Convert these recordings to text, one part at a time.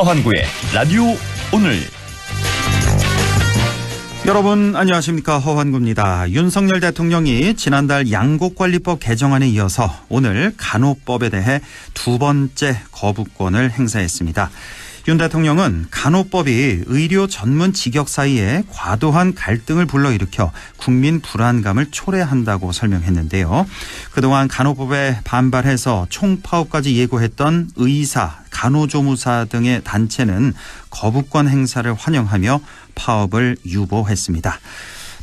허환구의 라디오 오늘. 여러분 안녕하십니까, 허환구입니다. 윤석열 대통령이 지난달 양곡관리법 개정안에 이어서 오늘 간호법에 대해 두 번째 거부권을 행사했습니다. 윤 대통령은 간호법이 의료 전문 직역 사이에 과도한 갈등을 불러일으켜 국민 불안감을 초래한다고 설명했는데요. 그동안 간호법에 반발해서 총파업까지 예고했던 의사, 간호조무사 등의 단체는 거부권 행사를 환영하며 파업을 유보했습니다.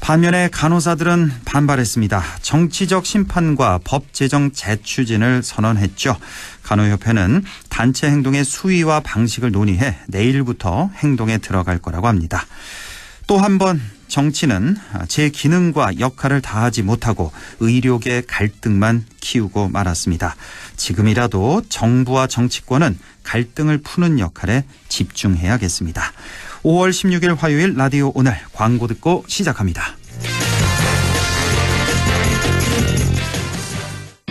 반면에 간호사들은 반발했습니다. 정치적 심판과 법 제정 재추진을 선언했죠. 간호협회는 단체 행동의 수위와 방식을 논의해 내일부터 행동에 들어갈 거라고 합니다. 또 한 번 정치는 제 기능과 역할을 다하지 못하고 의료계 갈등만 키우고 말았습니다. 지금이라도 정부와 정치권은 갈등을 푸는 역할에 집중해야겠습니다. 5월 16일 화요일 라디오 오늘 광고 듣고 시작합니다.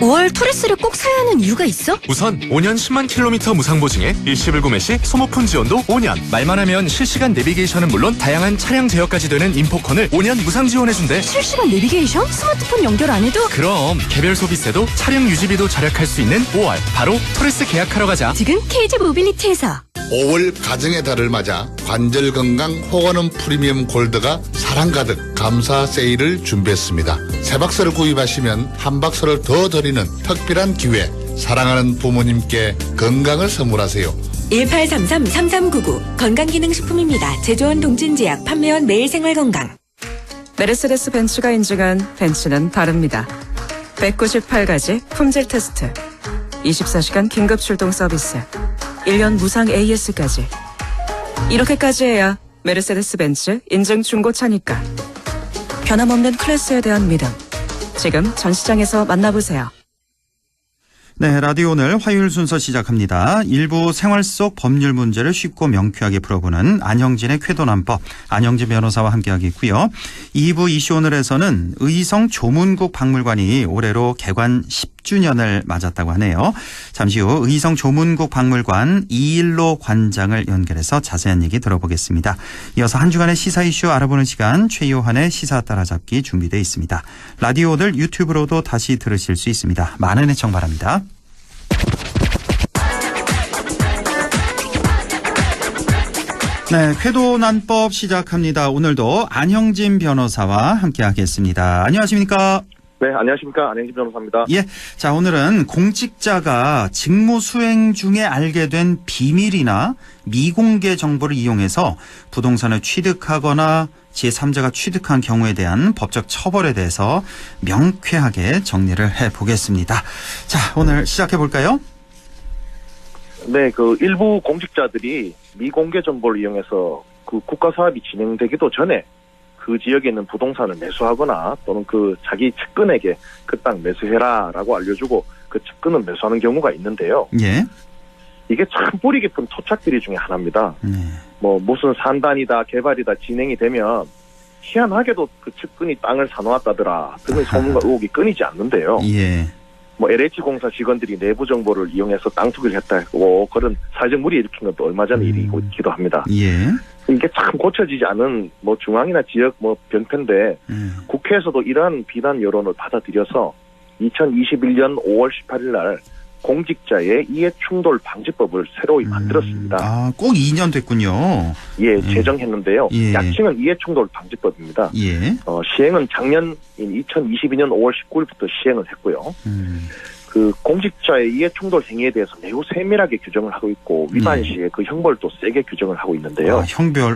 5월 토레스를 꼭 사야 하는 이유가 있어? 우선 5년 10만 킬로미터 무상 보증에 일시불 구매 시 소모품 지원도 5년. 말만 하면 실시간 내비게이션은 물론 다양한 차량 제어까지 되는 인포컨을 5년 무상 지원해준대. 실시간 내비게이션? 스마트폰 연결 안 해도? 그럼 개별 소비세도 차량 유지비도 절약할 수 있는 5월 바로 토레스 계약하러 가자. 지금 KG 모빌리티에서 5월 가정의 달을 맞아 관절 건강 호가는 프리미엄 골드가 사랑 가득 감사 세일을 준비했습니다. 세 박스를 구입하시면 한 박스를 더 드리는 특별한 기회. 사랑하는 부모님께 건강을 선물하세요. 1833-3399 건강기능식품입니다. 제조원 동진제약, 판매원 매일생활건강. 메르세데스 벤츠가 인증한 벤츠는 다릅니다. 198가지 품질 테스트, 24시간 긴급 출동 서비스, 1년 무상 AS까지. 이렇게까지 해야 메르세데스 벤츠 인증 중고차니까. 변함없는 클래스에 대한 믿음. 지금 전시장에서 만나보세요. 네, 라디오 오늘 화요일 순서 시작합니다. 일부 생활 속 법률 문제를 쉽고 명쾌하게 풀어보는 안형진의 쾌도난법, 안형진 변호사와 함께하겠고요. 2부 이슈 오늘에서는 의성 조문국 박물관이 올해로 개관 10주년을 맞았다고 하네요. 잠시 후 의성 조문국 박물관 이일로 관장을 연결해서 자세한 얘기 들어보겠습니다. 이어서 한 주간의 시사 이슈 알아보는 시간, 최요한의 시사 따라잡기 준비되어 있습니다. 라디오 오늘 유튜브로도 다시 들으실 수 있습니다. 많은 애청 바랍니다. 네, 쾌도난법 시작합니다. 오늘도 안형진 변호사와 함께하겠습니다. 안녕하십니까? 네, 안녕하십니까. 안형진 변호사입니다. 예, 자, 오늘은 공직자가 직무 수행 중에 알게 된 비밀이나 미공개 정보를 이용해서 부동산을 취득하거나 제3자가 취득한 경우에 대한 법적 처벌에 대해서 명쾌하게 정리를 해보겠습니다. 자, 오늘 시작해볼까요? 네, 일부 공직자들이 미공개 정보를 이용해서 국가 사업이 진행되기도 전에 그 지역에 있는 부동산을 매수하거나 또는 자기 측근에게 그 땅 매수해라라고 알려주고 그 측근을 매수하는 경우가 있는데요. 예. 이게 참 뿌리 깊은 토착들이 중에 하나입니다. 무슨 산단이다, 개발이다 진행이 되면 희한하게도 그 측근이 땅을 사놓았다더라 등의 소문과 의혹이 끊이지 않는데요. 예. LH공사 직원들이 내부 정보를 이용해서 땅 투기를 했다고 그런 사회적 무리 일으킨 것도 얼마 전에 일이기도 합니다. 예. 이게 참 고쳐지지 않은 중앙이나 지역 병폐인데 국회에서도 이러한 비난 여론을 받아들여서 2021년 5월 18일 날 공직자의 이해충돌 방지법을 새로이 만들었습니다. 아, 꼭 2년 됐군요. 예, 제정했는데요. 예. 약칭은 이해충돌 방지법입니다. 예. 시행은 작년 2022년 5월 19일부터 시행을 했고요. 공직자의 이해충돌 행위에 대해서 매우 세밀하게 규정을 하고 있고 위반 시에 그 형벌도 세게 규정을 하고 있는데요. 아,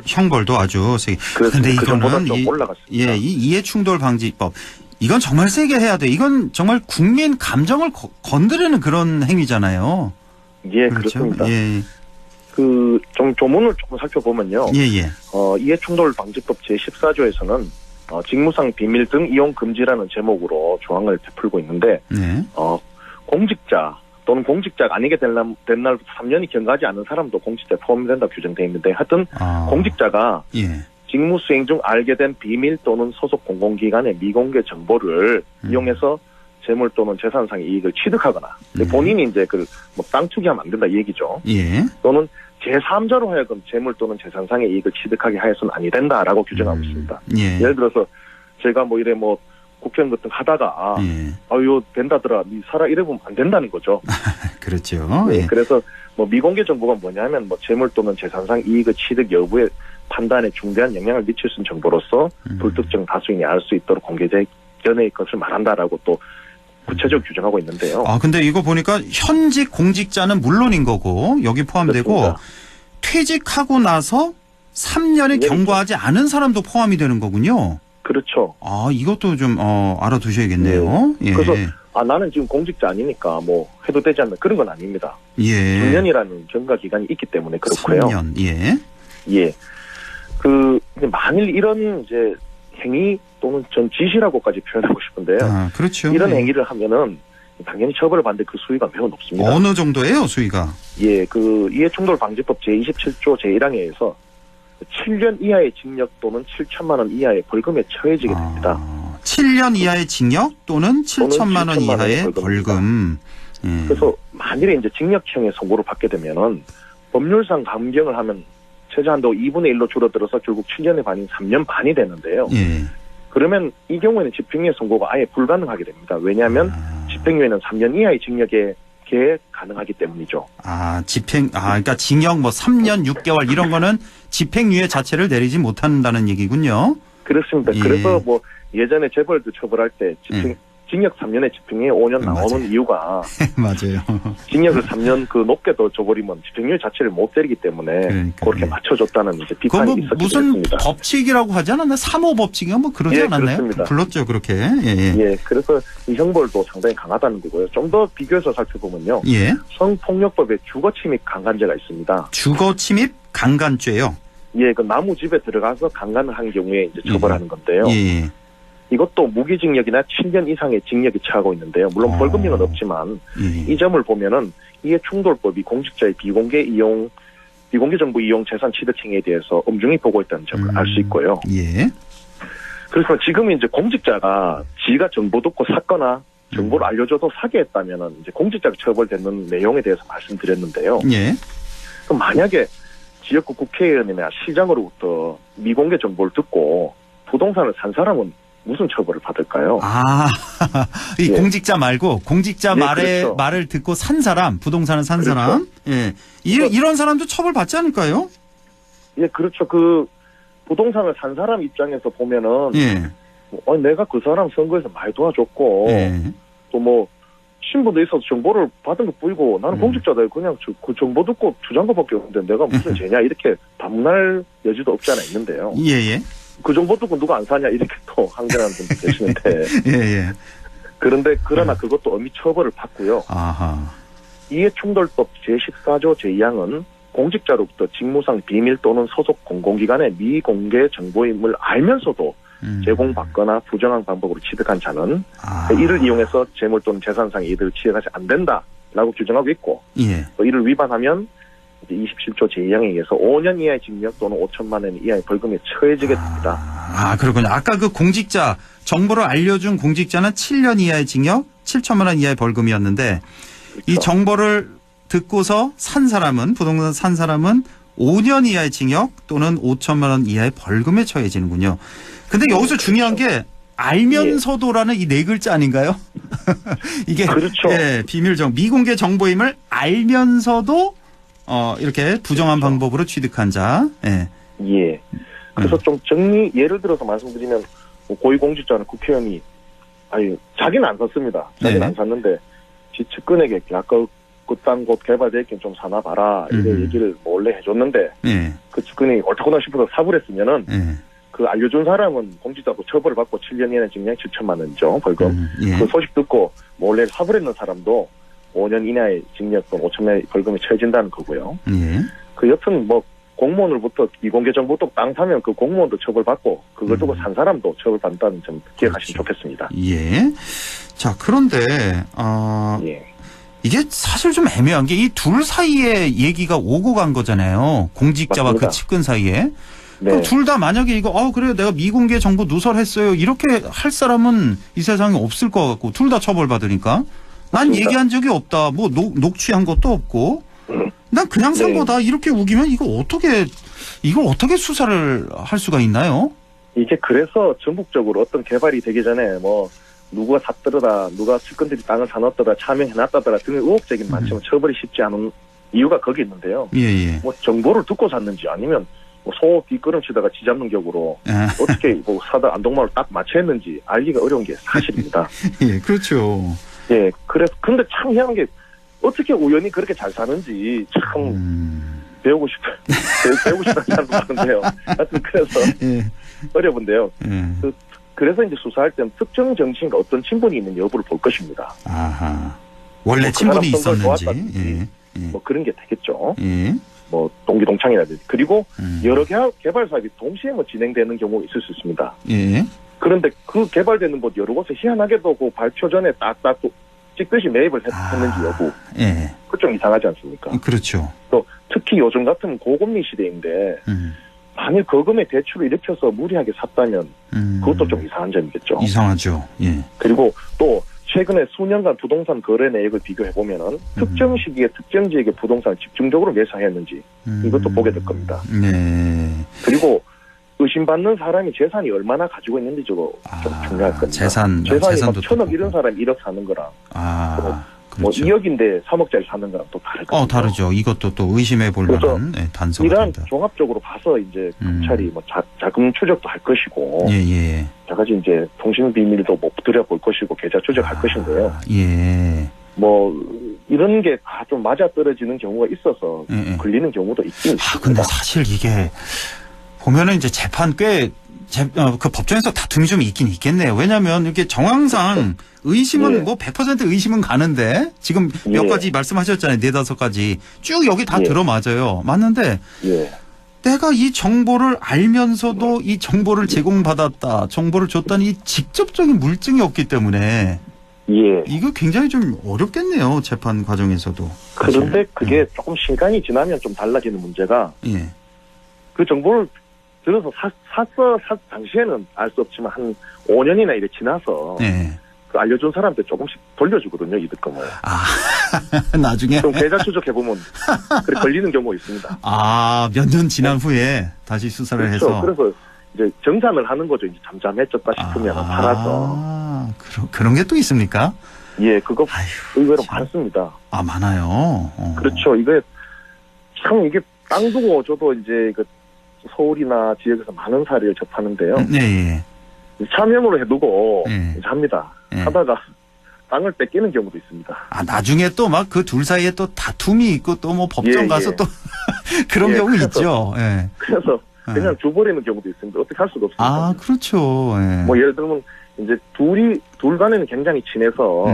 형벌도 아주 세게. 그런데 이거는 좀 올라갔습니다. 이 이해충돌 방지법. 이건 정말 세게 해야 돼. 이건 정말 국민 감정을 건드리는 그런 행위잖아요. 예, 그렇죠? 그렇습니다. 예. 좀 조문을 조금 살펴보면요. 예. 이해충돌 방지법 제14조에서는 직무상 비밀 등 이용 금지라는 제목으로 조항을 베풀고 있는데, 네. 공직자 또는 공직자가 아니게 된 날부터 3년이 경과하지 않은 사람도 공직자에 포함된다 규정되어 있는데, 하여튼 공직자가 예. 직무 수행 중 알게 된 비밀 또는 소속 공공기관의 미공개 정보를 이용해서 재물 또는 재산상의 이익을 취득하거나 본인이 이제 땅 투기하면 안 된다 이 얘기죠. 예. 또는 제3자로 하여금 재물 또는 재산상의 이익을 취득하게 하여서는 아니 된다라고 규정하고 있습니다. 예. 예를 들어서 제가 뭐 이래 뭐 국회의원 같은 거 하다가 예. 아유 된다더라 니 살아 이래 보면 안 된다는 거죠. 그렇죠. 네, 예. 그래서 뭐 미공개 정보가 뭐냐면 뭐 재물 또는 재산상 이익의 취득 여부에 판단에 중대한 영향을 미칠 수 있는 정보로서 불특정 다수인이 알 수 있도록 공개된 견해의 것을 말한다라고 또 구체적으로 규정하고 있는데요. 아, 근데 이거 보니까 현직 공직자는 물론인 거고 여기 포함되고 그렇습니다. 퇴직하고 나서 3년에 네, 경과하지 않은 사람도 포함이 되는 거군요. 그렇죠. 아, 이것도 좀 알아두셔야겠네요. 예. 그래서 나는 지금 공직자 아니니까 뭐 해도 되지 않나 그런 건 아닙니다. 예. 6년이라는 경과 기간이 있기 때문에 그렇고요. 3년. 예. 예. 이제 만일 이런 이제 행위 또는 전 지시라고까지 표현하고 싶은데요. 아, 그렇죠. 이런 예. 행위를 하면은 당연히 처벌을 받는데 그 수위가 매우 높습니다. 어느 정도예요, 수위가? 예, 이해충돌방지법 제27조 제1항에 의해서 7년 이하의 징역 또는 7천만 원 이하의 벌금에 처해지게 됩니다. 7년 이하의 징역 또는 7천만 원 이하의 벌금. 예. 그래서 만일에 이제 징역형의 선고를 받게 되면은 법률상 감경을 하면 최저한도 2분의 1로 줄어들어서 결국 7년의 반인 3년 반이 되는데요. 예. 그러면 이 경우에는 집행유예 선고가 아예 불가능하게 됩니다. 왜냐하면 집행유예는 3년 이하의 징역에 가능하기 때문이죠. 그러니까 징역 뭐 3년 6개월 이런 거는 집행유예 자체를 내리지 못한다는 얘기군요. 그렇습니다. 예. 그래서 뭐 예전에 재벌도 처벌할 때 징역 3년에 집행유예 5년 나오는 맞아요. 이유가 맞아요. 징역을 3년 높게 더 줘버리면 집행유예 자체를 못 때리기 때문에 그러니까, 그렇게 예. 맞춰줬다는 이제 그건 비판이 뭐 있었기 무슨 때문입니다. 법칙이라고 하지 않았나? 3호 법칙인가 뭐 그러지 예, 않았나요? 그렇습니다. 불렀죠, 그렇게. 예. 예, 그래서 이 형벌도 상당히 강하다는 거고요. 좀 더 비교해서 살펴보면요. 예. 성폭력법에 주거침입 강간죄가 있습니다. 주거침입 강간죄요. 예, 그 나무 집에 들어가서 강간을 한 경우에 이제 처벌하는 건데요. 예. 이것도 무기징역이나 7년 이상의 징역이 처하고 있는데요. 물론 벌금형은 없지만 예. 이 점을 보면은 이해충돌법이 공직자의 비공개 정보 이용 재산 취득 행위에 대해서 엄중히 보고 있다는 점을 알 수 있고요. 예. 그래서 지금 이제 공직자가 지가 정보 듣고 샀거나 정보를 알려줘도 사게 했다면은 이제 공직자가 처벌되는 내용에 대해서 말씀드렸는데요. 예. 그럼 만약에 지역구 국회의원이나 시장으로부터 미공개 정보를 듣고 부동산을 산 사람은 무슨 처벌을 받을까요? 이 예. 공직자 말고 공직자 예, 그렇죠. 말을 듣고 산 사람, 부동산을 산 그렇죠. 사람. 예. 이런 사람도 처벌받지 않을까요? 예, 그렇죠. 그 부동산을 산 사람 입장에서 보면은 예. 내가 그 사람 선거에서 많이 도와줬고 예. 또 뭐 신분도 있어서 정보를 받은 것 뿐이고 나는 공직자다 그냥 그 정보 듣고 주장한 것밖에 없는데 내가 무슨 죄냐 이렇게 반문할 여지도 없지 않아 있는데요. 예. 그 정보 듣고 누가 안 사냐 이렇게 또 항변하는 분도 계시는데 예. 그러나 그것도 엄히 처벌을 받고요. 아하. 이해충돌법 제14조 제2항은 공직자로부터 직무상 비밀 또는 소속 공공기관의 미공개 정보임을 알면서도 제공받거나 부정한 방법으로 취득한 자는 이를 이용해서 재물 또는 재산상의 이득을 취득하지 안 된다라고 규정하고 있고 예. 또 이를 위반하면 이제 27조 제2항에 의해서 5년 이하의 징역 또는 5천만 원 이하의 벌금에 처해지게 됩니다. 그렇군요. 아까 그 공직자 정보를 알려준 공직자는 7년 이하의 징역, 7천만 원 이하의 벌금이었는데 그렇죠. 이 정보를 듣고서 부동산 산 사람은 5년 이하의 징역 또는 5천만 원 이하의 벌금에 처해지는군요. 근데 여기서 중요한 게 알면서도라는 이 네 글자 아닌가요? 이게 그렇죠. 예, 미공개 정보임을 알면서도 이렇게 부정한 방법으로 취득한 자. 예. 예. 그래서 좀 예를 들어서 말씀드리면 고위공직자는 국회의원이 자기는 안 샀습니다. 자기는 네. 안 샀는데 지 측근에게 아까 그딴 곳 개발돼 있긴 좀 사나 봐라 이런 얘기를 원래 해줬는데 예. 그 측근이 옳다구나 싶어서 사불했으면은 예. 그 알려준 사람은 공직자도 처벌을 받고 7년 이하의 징역 7천만 원이죠 벌금. 예. 그 소식 듣고 원래 사불했는 사람도 5년 이내의 징역 또는 5천만 원의 벌금이 처해진다는 거고요. 예. 그 여튼 뭐 공무원으로부터 미공개 정보 또 땅 사면 그 공무원도 처벌받고 그걸 두고 산 사람도 처벌받는다는 점 기억하시면 좋겠습니다. 예. 자, 그런데 예. 이게 사실 좀 애매한 게 이 둘 사이에 얘기가 오고 간 거잖아요. 공직자와 맞습니다. 그 측근 사이에. 네. 그럼 둘 다 만약에 이거 그래요 내가 미공개 정보 누설했어요 이렇게 할 사람은 이 세상에 없을 것 같고 둘 다 처벌받으니까 난 맞습니다. 얘기한 적이 없다 뭐 녹취한 것도 없고 난 그냥 산 네. 거다 이렇게 우기면 이걸 어떻게 수사를 할 수가 있나요? 이게 그래서 전국적으로 어떤 개발이 되기 전에 뭐 누가 샀더라, 누가 측근들이 땅을 사놨더라, 차명해놨다더라 등의 의혹적인 많지만 처벌이 쉽지 않은 이유가 거기 있는데요. 예. 뭐 정보를 듣고 샀는지 아니면 뭐 소 뒷걸음치다가 쥐잡는 격으로 어떻게 뭐 사다 안동마을 딱 맞춰했는지 알기가 어려운 게 사실입니다. 예, 그렇죠. 예, 그래서 근데 참 희한한 게 어떻게 우연히 그렇게 잘 사는지 참 배우고 싶다는 사람도 많은데요. 하여튼 그래서 예. 어려운데요. 예. 그래서 이제 수사할 때는 특정 정치인과 어떤 친분이 있는 여부를 볼 것입니다. 아하. 원래 뭐 친분이 그 사람 선거를 있었는지. 도왔다든지 뭐 그런 게 되겠죠. 예. 뭐 동기동창이라든지. 그리고 여러 개발 사업이 동시에 뭐 진행되는 경우가 있을 수 있습니다. 예. 그런데 그 개발되는 곳 여러 곳에 희한하게도 그 발표 전에 딱딱 찍듯이 매입을 했는지 여부. 예. 그 좀 이상하지 않습니까? 그렇죠. 또 특히 요즘 같은 고금리 시대인데 만일 거금의 대출을 일으켜서 무리하게 샀다면 그것도 좀 이상한 점이겠죠. 이상하죠. 예. 그리고 또 최근에 수년간 부동산 거래 내역을 비교해보면은 특정 시기에 특정 지역의 부동산을 집중적으로 매수했는지 이것도 보게 될 겁니다. 네. 그리고 의심받는 사람이 재산이 얼마나 가지고 있는지 저거 좀 중요할 겁니다. 재산이 재산도 막 1,000억 이런 사람이 1억 사는 거랑 뭐 그렇죠. 2억인데 3억짜리 사는 거랑 또 다르거든요. 다르죠. 이것도 또 의심해 볼 만한 단서가 이러한 됩니다. 종합적으로 봐서 이제 검찰이 뭐 자금 추적도 할 것이고 예. 여러 가지 이제 통신 비밀도 뭐 들여볼 것이고 계좌 추적할 것인데요. 예. 뭐 이런 게 다 좀 맞아 떨어지는 경우가 있어서 걸리는 경우도 있긴 있습니다. 근데 사실 이게 보면은 이제 재판 꽤 그 법정에서 다툼이 좀 있긴 있겠네요. 왜냐하면 이게 정황상 의심은 뭐 100% 의심은 가는데 지금 몇 가지 말씀하셨잖아요. 4-5가지 쭉 여기 다 들어맞아요. 맞는데 내가 이 정보를 알면서도 이 정보를 제공받았다, 정보를 줬다는 이 직접적인 물증이 없기 때문에 이거 굉장히 좀 어렵겠네요. 재판 과정에서도. 그런데 그게 조금 시간이 지나면 좀 달라지는 문제가 그 정보를 들어서 당시에는 알 수 없지만 한 5년이나 이래 지나서 그 알려준 사람한테 조금씩 돌려주거든요, 이득금을. 나중에? 좀 계좌 추적해보면 그래 걸리는 경우가 있습니다. 몇 년 지난 후에 다시 수사를 해서. 그래서 이제 정산을 하는 거죠. 이제 잠잠해졌다 싶으면 팔아서. 그런 게 또 있습니까? 예, 그거 의외로 많습니다. 많아요. 그렇죠. 이게 땅 두고 저도 이제 서울이나 지역에서 많은 사례를 접하는데요. 차명으로 해두고 이제 합니다. 하다가 땅을 뺏기는 경우도 있습니다. 나중에 또 막 그 둘 사이에 또 다툼이 있고 또 뭐 법정 가서 또 그런 경우 있죠. 그래서 그냥 줘버리는 경우도 있습니다. 어떻게 할 수가 없습니다. 그렇죠. 뭐 예를 들면 이제 둘 간에는 굉장히 친해서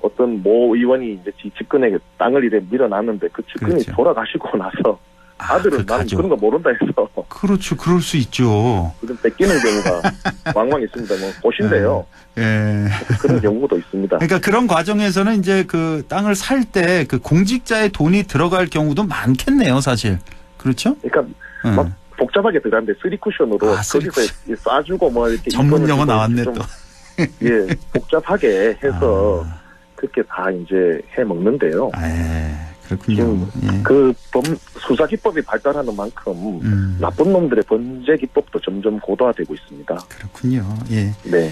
어떤 모 의원이 이제 측근에게 땅을 이래 밀어놨는데 그 측근이 돌아가시고 나서 아들은 나는 그런 거 모른다 해서. 그렇죠. 그럴 수 있죠. 그럼 뺏기는 경우가 왕왕 있습니다. 뭐 보신데요. 그런 경우도 있습니다. 그러니까 그런 과정에서는 이제 그 땅을 살 때 그 공직자의 돈이 들어갈 경우도 많겠네요, 사실. 그렇죠? 그러니까 막 복잡하게 들어가는데 쓰리쿠션으로 거기서 싸주고 뭐 이렇게 전문 용어 나왔네 또. 복잡하게 해서 그렇게 다 이제 해 먹는데요. 그렇군요. 그 수사 기법이 발달하는 만큼 나쁜 놈들의 번제 기법도 점점 고도화되고 있습니다. 그렇군요. 네.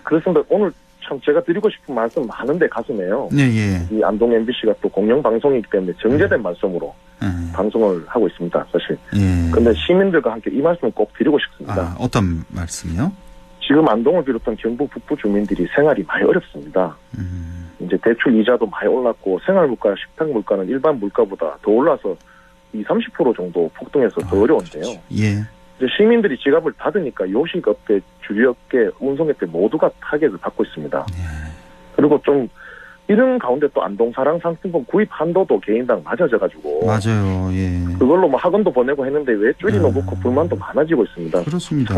그렇습니다. 오늘 참 제가 드리고 싶은 말씀 많은데 가슴에요. 이 안동 MBC가 또 공영 방송이기 때문에 정제된 말씀으로 방송을 하고 있습니다. 사실. 그런데 시민들과 함께 이 말씀을 꼭 드리고 싶습니다. 어떤 말씀이요? 지금 안동을 비롯한 경북 북부 주민들이 생활이 많이 어렵습니다. 이제 대출 이자도 많이 올랐고 생활 물가, 식탁 물가는 일반 물가보다 더 올라서 20-30% 정도 폭등해서 더 어려운데요. 이제 시민들이 지갑을 닫으니까 요식업계, 주류업계, 운송업계 모두가 타격을 받고 있습니다. 그리고 좀 이런 가운데 또 안동사랑 상품권 구입 한도도 개인당 낮아져가지고 맞아요. 그걸로 뭐 학원도 보내고 했는데 왜 줄이놓고 불만도 많아지고 있습니다. 그렇습니다.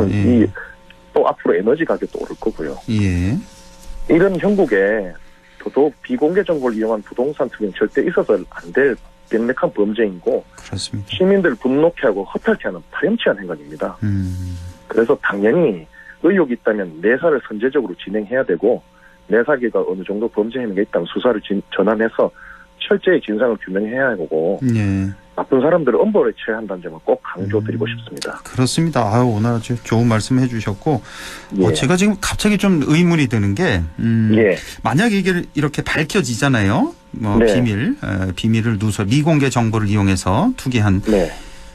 또 앞으로 에너지 가격도 오를 거고요. 이런 형국에 더더욱 비공개 정보를 이용한 부동산 투기는 절대 있어서 안 될 명백한 범죄이고 그렇습니다. 시민들을 분노케 하고 허탈케 하는 파렴치한 행각입니다. 그래서 당연히 의혹이 있다면 내사를 선제적으로 진행해야 되고 내사기가 어느 정도 범죄 행위가 있다면 수사를 전환해서 철저히 진상을 규명해야 하고 예. 나쁜 사람들을 엄벌에 처해야 한다는 점을 꼭 강조드리고 싶습니다. 그렇습니다. 아유, 오늘 아주 좋은 말씀 해주셨고, 예. 제가 지금 갑자기 좀 의문이 드는 게, 예. 만약 이게 이렇게 밝혀지잖아요. 뭐 네. 비밀을 누설, 미공개 정보를 이용해서 투기한. 네.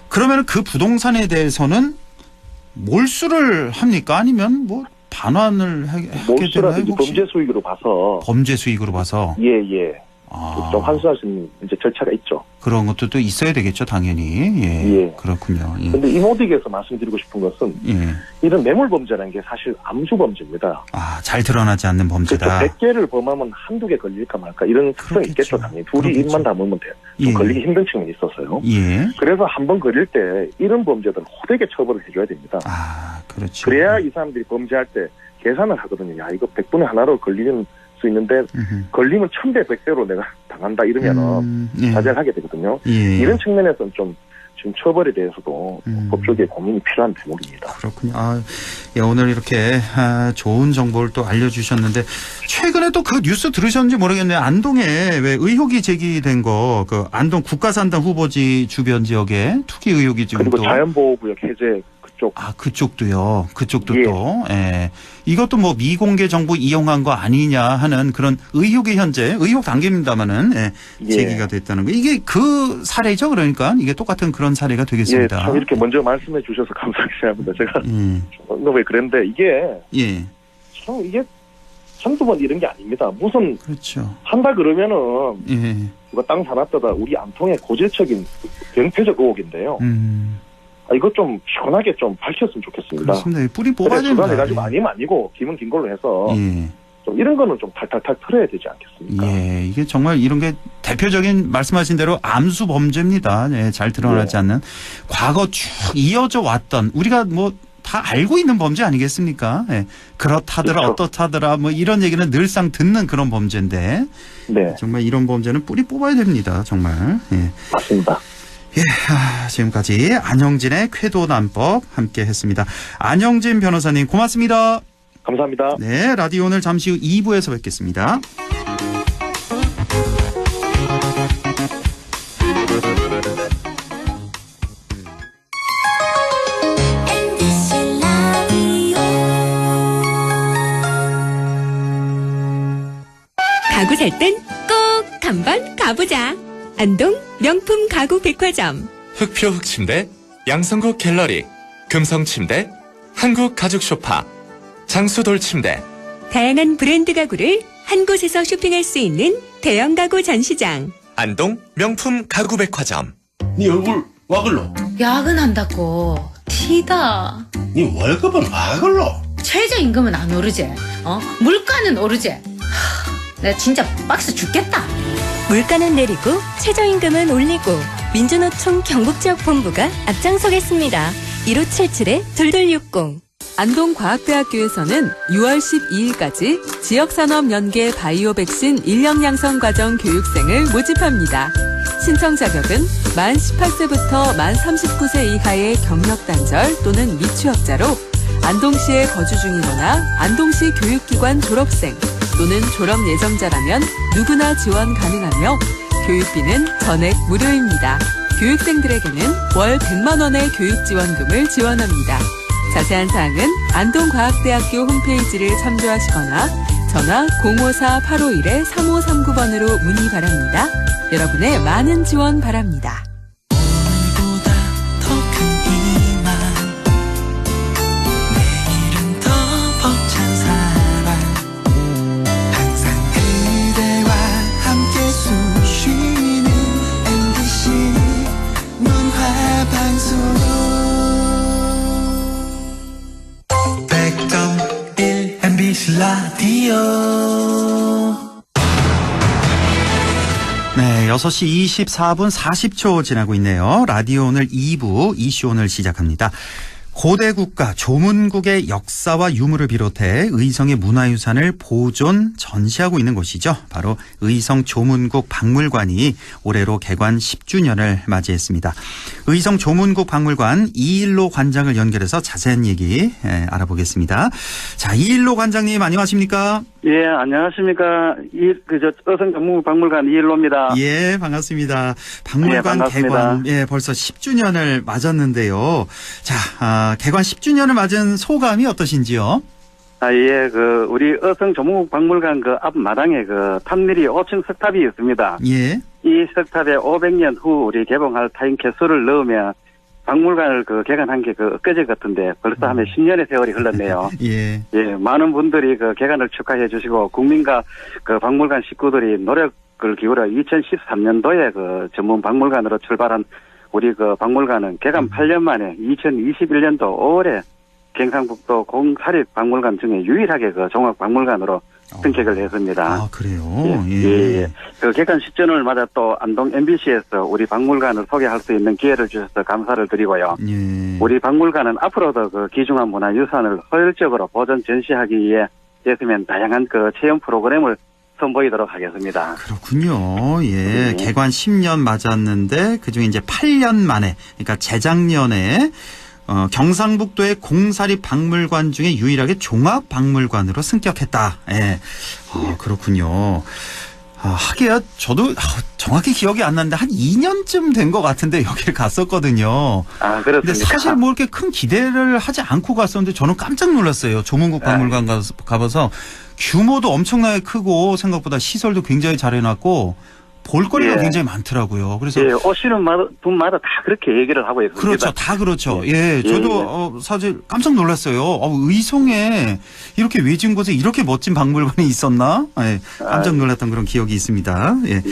그러면 그 부동산에 대해서는 몰수를 합니까? 아니면 뭐 반환을 하게 되나요? 몰수라든지 혹시? 범죄 수익으로 봐서 범죄 수익으로 봐서. 예. 아, 좀 환수할 수 있는 이제 절차가 있죠. 그런 것도 또 있어야 되겠죠, 당연히. 예. 예. 그렇군요. 예. 근데 이 모두에서 말씀드리고 싶은 것은 예. 이런 매물범죄라는 게 사실 암수범죄입니다. 아, 잘 드러나지 않는 범죄다. 그래서 100개를 범하면 한두 개 걸릴까 말까 이런 특성이 그렇겠죠. 있겠죠, 당연히. 둘이 그렇겠죠. 입만 담으면 돼요. 좀 예. 걸리기 힘든 측면이 있어서요. 예. 그래서 한 번 걸릴 때 이런 범죄들은 호되게 처벌을 해줘야 됩니다. 아, 그렇죠. 그래야 이 사람들이 범죄할 때 계산을 하거든요. 야, 이거 100분의 하나로 걸리는 수 있는데 걸리면 1000배 100배로 내가 당한다 이러면은 예. 자제를 하게 되거든요. 예. 이런 측면에서는 좀 지금 처벌에 대해서도 법조계의 고민이 필요한 대목입니다. 그렇군요. 아, 예, 오늘 이렇게 좋은 정보를 또 알려주셨는데 최근에 또 그 뉴스 들으셨는지 모르겠네요. 안동에 왜 의혹이 제기된 거, 그 안동 국가산단 후보지 주변 지역에 투기 의혹이 지금 그리고 또 자연보호구역 해제 그쪽. 아, 그쪽도요. 그쪽도 예. 또, 예. 이것도 뭐 미공개 정보 이용한 거 아니냐 하는 그런 의혹이 현재, 의혹 단계입니다만은, 예, 예. 제기가 됐다는 거. 이게 그 사례죠. 그러니까 이게 똑같은 그런 사례가 예, 되겠습니다. 참 이렇게 먼저 말씀해 주셔서 감사하게 생각합니다. 제가 왜 그랬는데 이게 참 이게 한두 번 이런 게 아닙니다. 무슨 그렇죠. 한다 그러면은 예. 누가 땅 사놨다가 우리 안통의 고질적인 병폐적 의혹인데요. 이거 좀 시원하게 좀 밝혔으면 좋겠습니다. 그렇습니다. 뿌리 뽑아야 됩니다. 주관해가지고 아니면 아니고 기면 긴 걸로 해서 예. 좀 이런 거는 좀 탈탈탈 털어야 되지 않겠습니까? 예, 이게 정말 이런 게 대표적인 말씀하신 대로 암수 범죄입니다. 예, 잘 드러나지 않는 과거 쭉 이어져 왔던 우리가 뭐 다 알고 있는 범죄 아니겠습니까? 예, 그렇다더라 그렇죠. 어떻다더라 뭐 이런 얘기는 늘상 듣는 그런 범죄인데 네, 정말 이런 범죄는 뿌리 뽑아야 됩니다. 정말. 예. 맞습니다. 예, 지금까지 안형진의 쾌도난법 함께 했습니다. 안형진 변호사님 고맙습니다. 감사합니다. 네, 라디오 오늘 잠시 후 2부에서 뵙겠습니다. 가구 살 땐 꼭 한번 가보자. 안동 명품 가구 백화점. 흑표 흑침대, 양성국 갤러리, 금성침대, 한국 가죽 소파, 장수돌 침대. 다양한 브랜드 가구를 한 곳에서 쇼핑할 수 있는 대형 가구 전시장. 안동 명품 가구 백화점. 네 얼굴 와 글로? 야근한다고 티다. 네 월급은 와 글로? 최저임금은 안 오르지. 물가는 오르지. 내가 진짜 박스 죽겠다. 물가는 내리고 최저임금은 올리고 민주노총 경북지역본부가 앞장서겠습니다. 1577-2260. 안동과학대학교에서는 6월 12일까지 지역산업 연계 바이오 백신 인력 양성 과정 교육생을 모집합니다. 신청 자격은 만 18세부터 만 39세 이하의 경력 단절 또는 미취업자로 안동시에 거주 중이거나 안동시 교육기관 졸업생 또는 졸업 예정자라면 누구나 지원 가능하며 교육비는 전액 무료입니다. 교육생들에게는 월 100만 원의 교육지원금을 지원합니다. 자세한 사항은 안동과학대학교 홈페이지를 참조하시거나 전화 054-851-3539번으로 문의 바랍니다. 여러분의 많은 지원 바랍니다. 라디오. 네, 6시 24분 40초 지나고 있네요. 라디오 오늘 2부 이슈 오늘 시작합니다. 고대 국가 조문국의 역사와 유물을 비롯해 의성의 문화유산을 보존, 전시하고 있는 곳이죠. 바로 의성 조문국 박물관이 올해로 개관 10주년을 맞이했습니다. 의성 조문국 박물관 이일로 관장을 연결해서 자세한 얘기 알아보겠습니다. 자, 이일로 관장님 안녕하십니까? 예, 안녕하십니까. 의성 조문국 박물관 이일로입니다. 예, 반갑습니다. 박물관 개관 벌써 10주년을 맞았는데요. 자, 개관 10주년을 맞은 소감이 어떠신지요? 예, 우리 의성 조문국 박물관 앞 마당에 탑밀이 5층 석탑이 있습니다. 예. 이 석탑에 500년 후 우리 개봉할 타임 캡슐을 넣으면 박물관을 개관한 게 엊그제 같은데 벌써 하면 10년의 세월이 흘렀네요. 예. 예, 많은 분들이 개관을 축하해 주시고 국민과 박물관 식구들이 노력을 기울여 2013년도에 전문 박물관으로 출발한 우리 박물관은 개관 8년 만에 2021년도 5월에 경상북도 공사립 박물관 중에 유일하게 종합박물관으로 승격을 했습니다. 아, 그래요? 예. 개관 10주년을 맞아 또 안동 MBC에서 우리 박물관을 소개할 수 있는 기회를 주셔서 감사를 드리고요. 예. 우리 박물관은 앞으로도 귀중한 문화유산을 효율적으로 보존 전시하기 위해 있으면 다양한 체험 프로그램을 선보이도록 하겠습니다. 그렇군요. 예. 개관 10년 맞았는데 그중에 이제 8년 만에, 그러니까 재작년에 경상북도의 공사립 박물관 중에 유일하게 종합박물관으로 승격했다. 예. 그렇군요. 하기야 저도 정확히 기억이 안 나는데 한 2년쯤 된 것 같은데 여기를 갔었거든요. 아, 그렇습니까? 근데 사실 뭐 이렇게 큰 기대를 하지 않고 갔었는데 저는 깜짝 놀랐어요. 조문국 박물관 가봐서 규모도 엄청나게 크고 생각보다 시설도 굉장히 잘 해놨고 볼거리가 굉장히 많더라고요. 그래서 오시는 분마다 다 그렇게 얘기를 하고 있습니다. 그렇죠. 다 그렇죠. 예. 저도 사실 깜짝 놀랐어요. 의성에 이렇게 외진 곳에 이렇게 멋진 박물관이 있었나? 예. 깜짝 놀랐던 그런 기억이 있습니다. 예.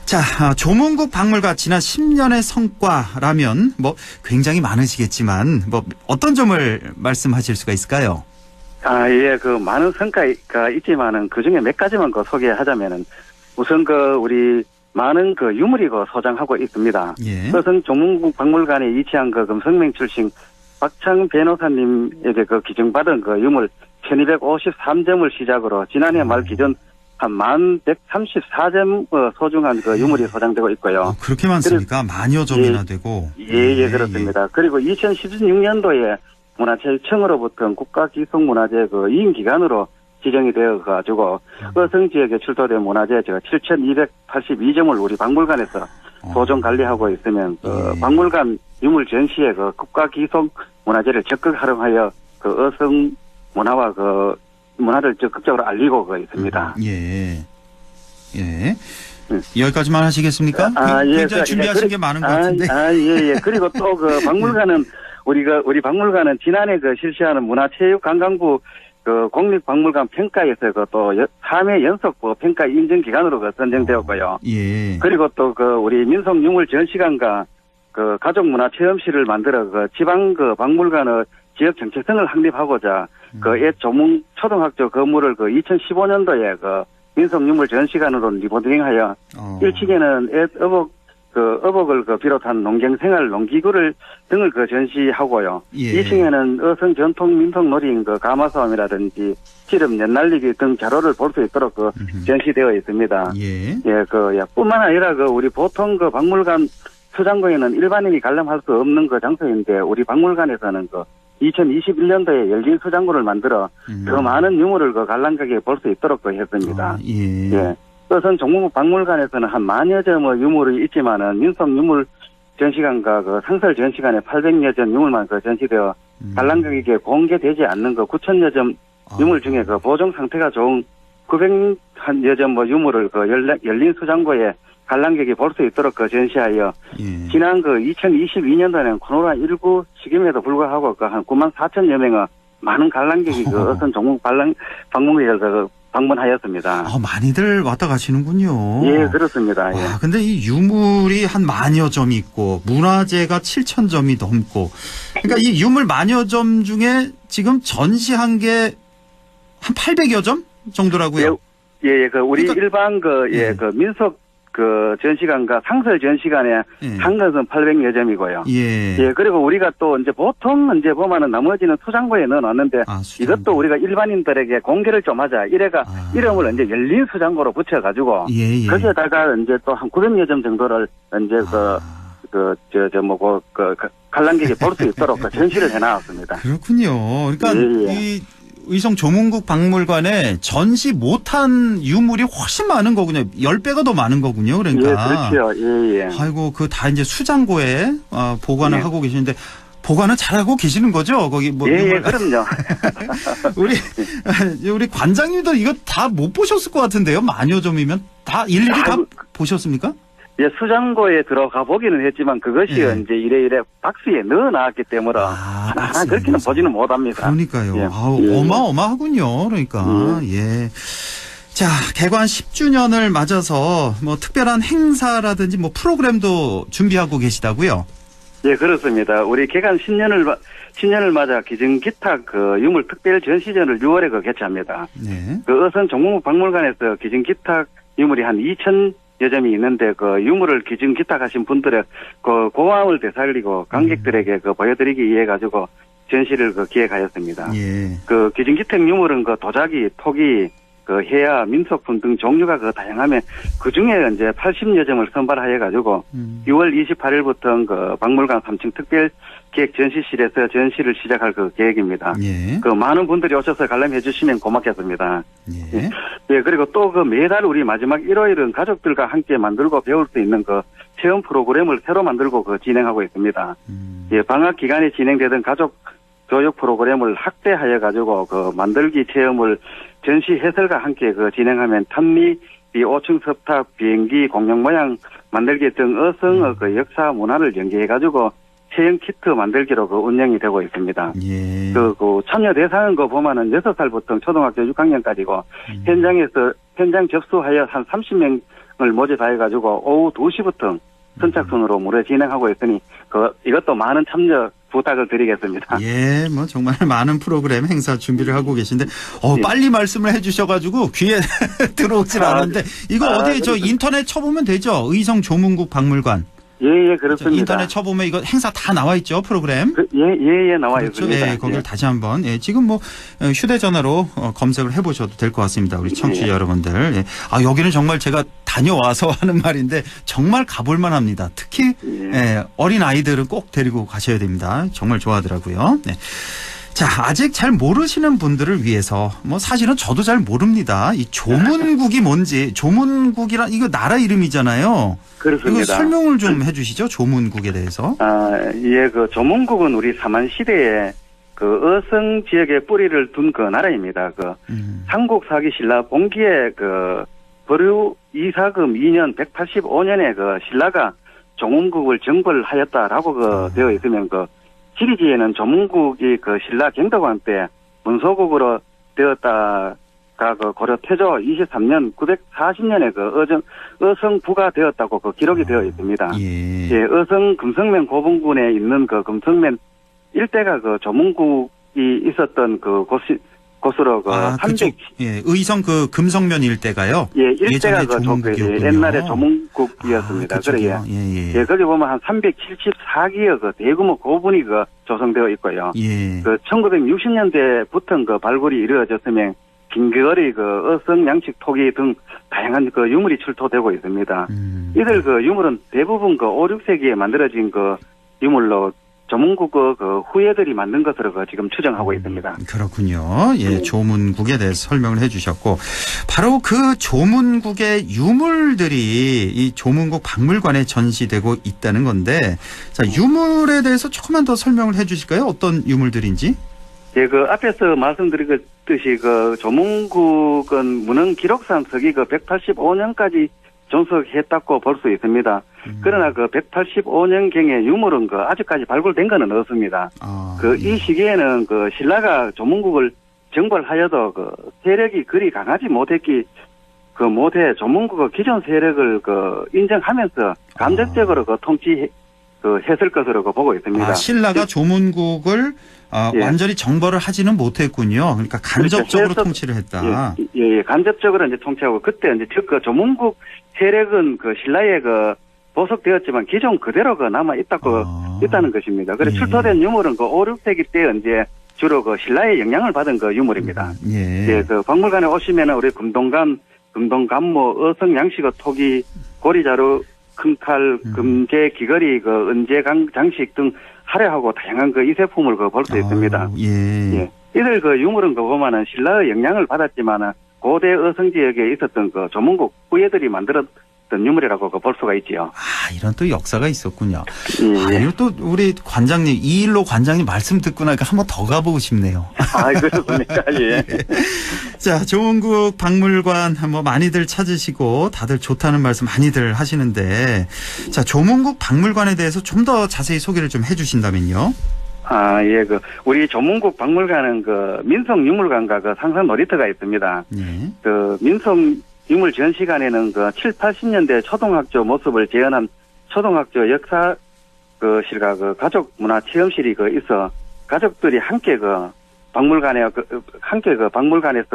자, 조문국 박물관 지난 10년의 성과라면 뭐 굉장히 많으시겠지만 뭐 어떤 점을 말씀하실 수가 있을까요? 예. 많은 성과가 있지만은 그중에 몇 가지만 소개하자면은 우선 우리 많은 유물이 소장하고 있습니다. 예. 의성 조문국 박물관에 위치한 금성명 출신 박창 변호사님에게 기증받은 유물 1253점을 시작으로 지난해 말 기준 한 1134점 소중한 유물이 소장되고 있고요. 그렇게 많습니까? 만여 점이나 되고. 예, 그렇습니다. 그리고 2016년도에 문화체육청으로부터 국가기록문화재 2인기관으로 지정이 되어가지고 의성 지역에 출토된 문화재 7,282점을 우리 박물관에서 보존 관리하고 있으면 박물관 유물 전시에 국가기록 문화재를 적극 활용하여 의성 문화와 문화를 적극적으로 알리고 있습니다. 예. 여기까지만 하시겠습니까? 굉장히 준비하신 게 많은 것 같은데. 예. 그리고 또 박물관은 우리 박물관은 지난해 실시하는 문화체육관광부 공립박물관 평가에서 또 3회 연속 평가 인증 기관으로 선정되었고요. 예. 그리고 또 우리 민속유물 전시관과 가족문화 체험실을 만들어 지방 박물관의 지역 정체성을 확립하고자 옛 조문 초등학교 건물을 2015년도에 민속유물 전시관으로 리모델링하여 1층에는 옛 어복을 비롯한 농경생활 농기구를 등을 전시하고요. 예. 2층에는 의성 전통 민속놀이인 가마싸움이라든지 씨름 연날리기 등 자료를 볼 수 있도록 전시되어 있습니다. 예. 뿐만 아니라 우리 보통 박물관 수장고에는 일반인이 관람할 수 없는 장소인데 우리 박물관에서는 2021년도에 열린 수장고를 만들어 더 많은 유물을 관람객에 볼 수 있도록 했습니다. 예. 의성 조문국 박물관에서는 한 만여 점의 유물이 있지만은 민속유물 전시관과 상설 전시관에 800여 점 유물만 전시되어 관람객에게 공개되지 않는 9,000여 점 유물 중에 보존 상태가 좋은 900여 점 유물을 열린 수장고에 관람객이 볼 수 있도록 전시하여 지난 2022년도에는 코로나19 시기임에도 불구하고 한 9만 4천여 명의 많은 관람객이 의성 조문국 박물관을 방문하였습니다. 많이들 왔다 가시는군요. 예, 그렇습니다. 예. 근데 이 유물이 한 만여 점이 있고 문화재가 7,000점이 넘고 그러니까 이 유물 만여 점 중에 지금 전시한 게 한 800여 점 정도라고요? 예, 우리 그러니까, 일반 민속 그 전시관과 상설 전시관에 예. 한 것은 800여 점이고요. 예. 예, 그리고 우리가 또 이제 보통 이제 보면은 나머지는 수장고에 넣어놨는데 이것도 우리가 일반인들에게 공개를 좀 하자. 이름을 이제 열린 수장고로 붙여가지고 예. 거기에다가 이제 또 한 900여 점 정도를 이제 관람객이 볼 수 있도록 전시를 해놨습니다. 그렇군요. 그러니까 예. 이 의성 조문국 박물관에 전시 못한 유물이 훨씬 많은 거군요. 10배가 더 많은 거군요. 그러니까. 예, 그렇죠. 예. 아이고, 그 다 이제 수장고에 보관을 예. 하고 계시는데 보관은 잘하고 계시는 거죠? 거기 뭐. 예, 그럼요. 우리 관장님들 이거 다 못 보셨을 것 같은데요. 만여 점이면 다 일일이 다 보셨습니까? 예, 수장고에 들어가 보기는 했지만 그것이 이제 이래 박스에 넣어 놨기 때문에 하나 그렇게는 보지는 못합니다. 그러니까요. 예. 어마어마하군요. 그러니까. 예. 자, 개관 10주년을 맞아서 뭐 특별한 행사라든지 뭐 프로그램도 준비하고 계시다고요? 예, 그렇습니다. 우리 개관 10년을 맞아 기증기탁 그 유물 특별 전시전을 6월에 개최합니다. 네. 그 어선 종문국 박물관에서 기증기탁 유물이 한 2,000여 점이 있는데 그 유물을 기증기탁하신 분들의 그 고마움을 되살리고 관객들에게 그 보여드리기 위해 가지고 전시를 기획하였습니다. 예. 그 기증기탁 유물은 그 도자기, 토기, 그 해야, 민속품 등 종류가 다양하면 그 중에 이제 80여 점을 선발하여 가지고 6월 28일부터 그 박물관 3층 특별 기획 전시실에서 전시를 시작할 계획입니다. 예. 그 많은 분들이 오셔서 관람해 주시면 고맙겠습니다. 예. 예, 그리고 또 매달 우리 마지막 일요일은 가족들과 함께 만들고 배울 수 있는 체험 프로그램을 새로 만들고 진행하고 있습니다. 예, 방학 기간에 진행되던 가족 교육 프로그램을 확대하여 가지고 만들기 체험을 전시 해설과 함께 진행하면 탐미, 5층 석탑, 비행기, 공룡 모양 만들기 등 어성의 역사 문화를 연계해 가지고 체험 키트 만들기로 운영이 되고 있습니다. 예. 참여 대상은 보면은 6살부터 초등학교 6학년까지고 현장 접수하여 한 30명을 모집하여 가지고 오후 2시부터 선착순으로 무료 진행하고 있으니 이것도 많은 참여 부탁을 드리겠습니다. 예, 뭐 정말 많은 프로그램 행사 준비를 하고 계신데 빨리 말씀을 해주셔가지고 귀에 들어오질 않았는데 이거 어디 인터넷 쳐보면 되죠? 의성 조문국 박물관. 예, 그렇습니다. 인터넷 쳐보면 이거 행사 다 나와 있죠, 프로그램m? 예, 나와 그렇죠? 있습니다. 예, 거기를 다시 한번, 지금 뭐, 휴대전화로 검색을 해보셔도 될 것 같습니다. 우리 청취자 여러분들. 예. 여기는 정말 제가 다녀와서 하는 말인데 정말 가볼만 합니다. 특히, 어린 아이들은 꼭 데리고 가셔야 됩니다. 정말 좋아하더라고요. 네. 자, 아직 잘 모르시는 분들을 위해서 사실은 저도 잘 모릅니다. 이 조문국이 뭔지, 조문국이란 이거 나라 이름이잖아요. 그렇습니다. 이거 설명을 좀 해주시죠. 조문국에 대해서. 예, 조문국은 우리 삼한 시대에 어성 지역에 뿌리를 둔 나라입니다. 삼국 사기 신라 봉기의 버류 이사금 2년 185년에 신라가 조문국을 정벌하였다라고 되어 있으면 지리지에는 조문국이 신라 경덕왕 때 문소국으로 되었다가 고려 태조 23년 940년에 어성부가 되었다고 기록이 되어 있습니다. 예, 어성 금성면 고분군에 있는 금성면 일대가 조문국이 있었던 곳으로 의성 금성면 일대가요? 예, 일대가 옛날에 조문국이었습니다. 그래요. 예, 거기 보면 한 374기의 대규모 고분이 조성되어 있고요. 예. 1960년대부터 발굴이 이루어졌으면 긴거리 어성 양식 토기 등 다양한 유물이 출토되고 있습니다. 이들 유물은 대부분 5, 6세기에 만들어진 유물로 조문국 후예들이 만든 것으로 지금 추정하고 있습니다. 그렇군요. 예, 조문국에 대해서 설명을 해주셨고 바로 조문국의 유물들이 이 조문국 박물관에 전시되고 있다는 건데 자, 유물에 대해서 조금만 더 설명을 해주실까요? 어떤 유물들인지? 예, 앞에서 말씀드렸듯이 조문국은 문헌 기록상 서기 185년까지 존속했다고 볼 수 있습니다. 그러나 185년경의 유물은 아직까지 발굴된 것은 없습니다. 이 시기에는 신라가 조문국을 정벌하여도 세력이 그리 강하지 못해 조문국의 기존 세력을 인정하면서 감정적으로 통치 했을 것으로 보고 있습니다. 아, 신라가 조문국을 예. 완전히 정벌을 하지는 못했군요. 그러니까 간접적으로 그렇죠. 통치를 했다. 예, 간접적으로 이제 통치하고 그때 이제 그 조문국 세력은 그 신라에 보석되었지만 기존 그대로 남아 있다는 것입니다. 그래서 예. 출토된 유물은 5, 6세기 때 이제 주로 신라의 영향을 받은 유물입니다. 예. 박물관에 오시면은 우리 금동감, 어성, 양식어, 토기, 고리자루, 큰칼, 금제, 귀걸이, 은제, 장식 등 화려하고 다양한 이세품을 볼 수 있습니다. 예. 이들 유물은 보면은 신라의 영향을 받았지만은 고대 어성 지역에 있었던 조문국 후예들이 만들었던 유물이라고 볼 수가 있지요. 아, 이런 또 역사가 있었군요. 예. 이거 또 우리 관장님, 이일로 관장님 말씀 듣고 나니까 한번 더 가보고 싶네요. 아, 그렇습니까? 예. 자, 조문국 박물관 많이들 찾으시고 다들 좋다는 말씀 많이들 하시는데, 자, 조문국 박물관에 대해서 좀 더 자세히 소개를 좀 해주신다면요. 아, 예, 우리 조문국 박물관은 민속유물관과 상상 놀이터가 있습니다. 예. 민속유물 전시관에는 7, 80년대 초등학교 모습을 재현한 초등학교 역사실과 가족 문화 체험실이 있어 가족들이 함께 박물관에서